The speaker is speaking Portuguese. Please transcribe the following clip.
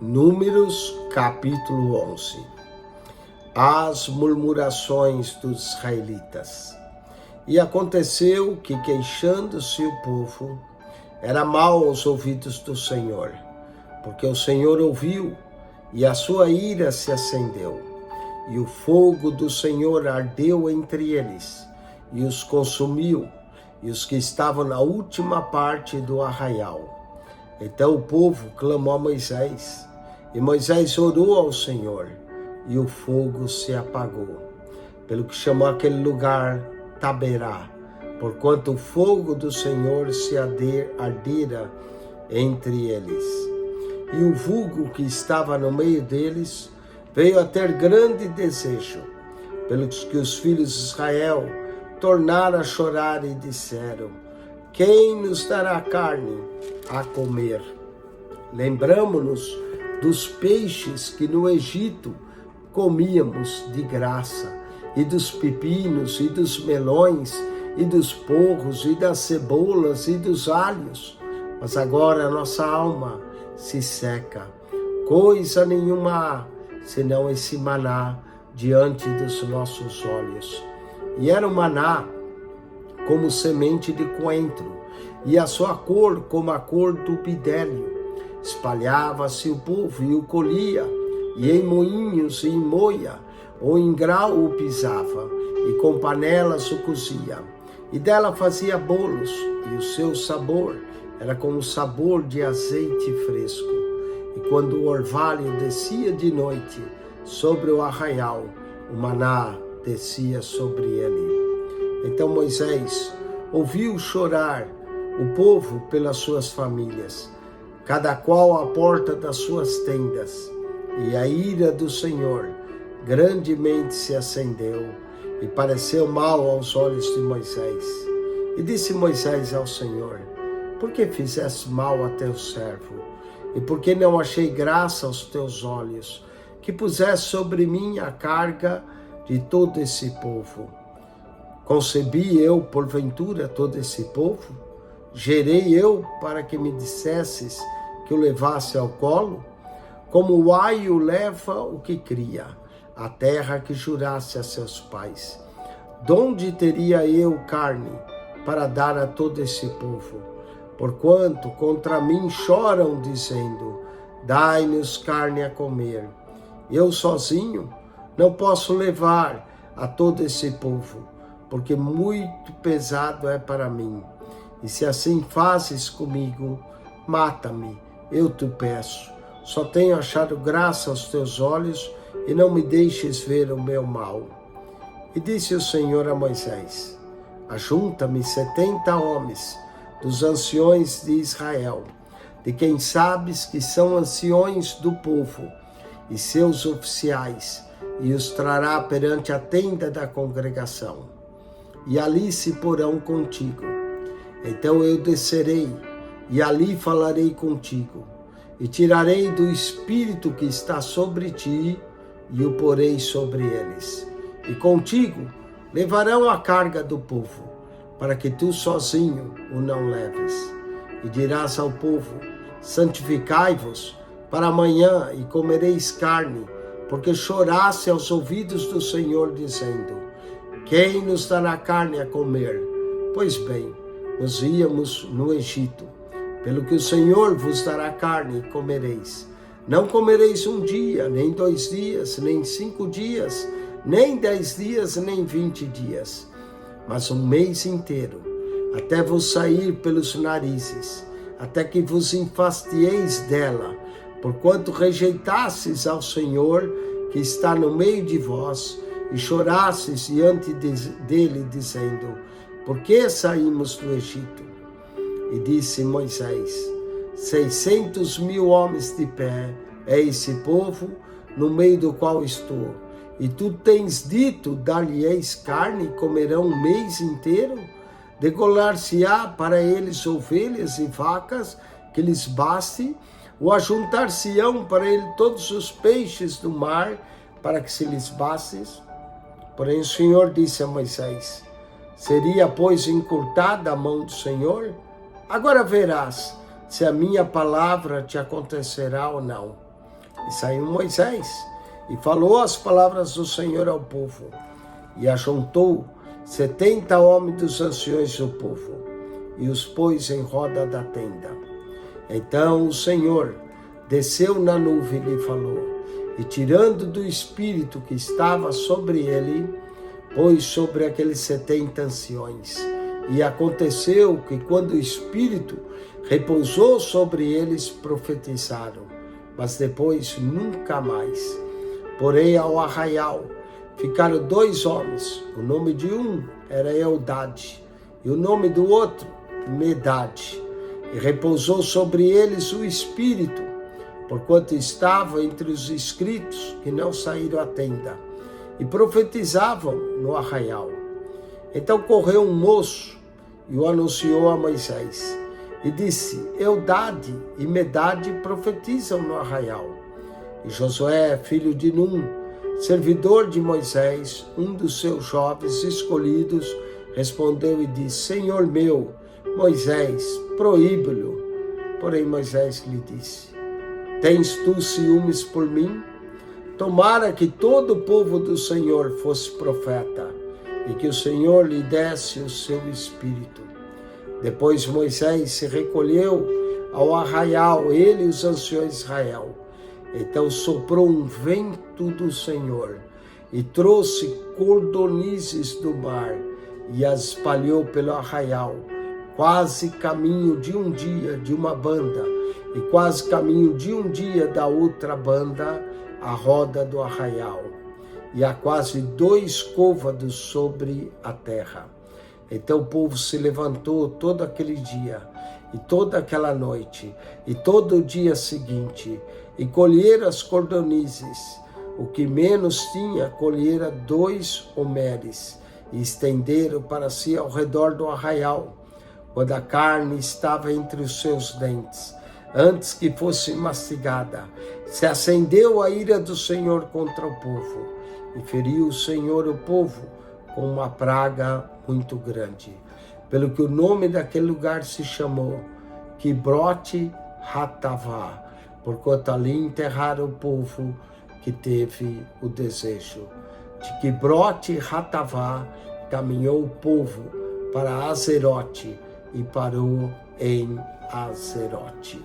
Números capítulo 11. As murmurações dos israelitas. E aconteceu que, queixando-se o povo, era mal aos ouvidos do Senhor, porque o Senhor ouviu, e a sua ira se acendeu, e o fogo do Senhor ardeu entre eles, e os consumiu, e os que estavam na última parte do arraial. Então o povo clamou a Moisés, e Moisés orou ao Senhor, e o fogo se apagou, pelo que chamou aquele lugar Taberá, porquanto o fogo do Senhor se ardera entre eles. E o vulgo que estava no meio deles veio a ter grande desejo, pelo que os filhos de Israel tornaram a chorar e disseram: quem nos dará carne a comer? Lembramo-nos dos peixes que no Egito comíamos de graça, e dos pepinos, e dos melões, e dos porros, e das cebolas, e dos alhos. Mas agora a nossa alma se seca. Coisa nenhuma há, senão esse maná diante dos nossos olhos. E era o maná como semente de coentro, e a sua cor como a cor do bidélio. Espalhava-se o povo e o colhia, e em moinhos e em moia, ou em grau o pisava, e com panelas o cozia. E dela fazia bolos, e o seu sabor era como o sabor de azeite fresco. E quando o orvalho descia de noite sobre o arraial, o maná descia sobre ele. Então Moisés ouviu chorar o povo pelas suas famílias, cada qual à porta das suas tendas, e a ira do Senhor grandemente se acendeu, e pareceu mal aos olhos de Moisés. E disse Moisés ao Senhor: por que fizeste mal a teu servo? E por que não achei graça aos teus olhos, que puseste sobre mim a carga de todo esse povo? Concebi eu, porventura, todo esse povo? Gerei eu para que me dissesses que o levasse ao colo? Como o aio leva o que cria, a terra que jurasse a seus pais. Donde teria eu carne para dar a todo esse povo? Porquanto contra mim choram, dizendo: dai-nos carne a comer. Eu sozinho não posso levar a todo esse povo, porque muito pesado é para mim. E se assim fazes comigo, mata-me, eu te peço. Só tenho achado graça aos teus olhos, e não me deixes ver o meu mal. E disse o Senhor a Moisés: ajunta-me 70 homens dos anciões de Israel, de quem sabes que são anciões do povo, e seus oficiais, e os trará perante a tenda da congregação, e ali se porão contigo. Então eu descerei, e ali falarei contigo, e tirarei do espírito que está sobre ti, e o porei sobre eles. E contigo levarão a carga do povo, para que tu sozinho o não leves. E dirás ao povo: santificai-vos para amanhã, e comereis carne, porque choraste aos ouvidos do Senhor, dizendo: quem nos dará carne a comer? Pois bem, nós íamos no Egito, pelo que o Senhor vos dará carne e comereis. Não comereis um dia, nem 2 dias, nem 5 dias, nem 10 dias, nem 20 dias, mas um mês inteiro, até vos sair pelos narizes, até que vos enfastieis dela, porquanto rejeitastes ao Senhor que está no meio de vós, e chorastes diante dele, dizendo: por que saímos do Egito? E disse Moisés: 600.000 homens de pé é esse povo no meio do qual estou. E tu tens dito: dar-lhe-eis carne e comerão um mês inteiro? Degolar-se-á para eles ovelhas e vacas que lhes baste? Ou ajuntar-se-ão para ele todos os peixes do mar para que se lhes bastes? Porém o Senhor disse a Moisés: seria, pois, encurtada a mão do Senhor? Agora verás se a minha palavra te acontecerá ou não. E saiu Moisés, e falou as palavras do Senhor ao povo, e ajuntou 70 homens dos anciões do povo, e os pôs em roda da tenda. Então o Senhor desceu na nuvem e lhe falou, e tirando do Espírito que estava sobre ele, pôs sobre aqueles 70 anciões. E aconteceu que quando o Espírito repousou sobre eles, profetizaram, mas depois nunca mais. Porém, ao arraial, ficaram 2 homens, o nome de um era Eldade, e o nome do outro, Medade. E repousou sobre eles o Espírito, porquanto estava entre os inscritos que não saíram à tenda, e profetizavam no arraial. Então correu um moço e o anunciou a Moisés, e disse, Eldade e Medade profetizam no arraial. E Josué, filho de Num, servidor de Moisés, um dos seus jovens escolhidos, respondeu e disse, Senhor meu, Moisés, proíbe-lo. Porém Moisés lhe disse, tens tu ciúmes por mim? Tomara que todo o povo do Senhor fosse profeta, e que o Senhor lhe desse o seu espírito. Depois Moisés se recolheu ao arraial, ele e os anciões de Israel. Então soprou um vento do Senhor, e trouxe cordonizes do mar, e as espalhou pelo arraial, quase caminho de um dia de uma banda, e quase caminho de um dia da outra banda, a roda do arraial, e há quase 2 côvados sobre a terra. Então o povo se levantou todo aquele dia, e toda aquela noite, e todo o dia seguinte, e colheram as cordonizes. O que menos tinha, colhera 2 homeres, e estenderam para si ao redor do arraial, quando a carne estava entre os seus dentes, antes que fosse mastigada. Se acendeu a ira do Senhor contra o povo, e feriu o Senhor o povo com uma praga muito grande, pelo que o nome daquele lugar se chamou Kibrote Hatavá, porquanto ali enterraram o povo que teve o desejo. De Kibrote Hatavá caminhou o povo para Azerote e parou em Azerote.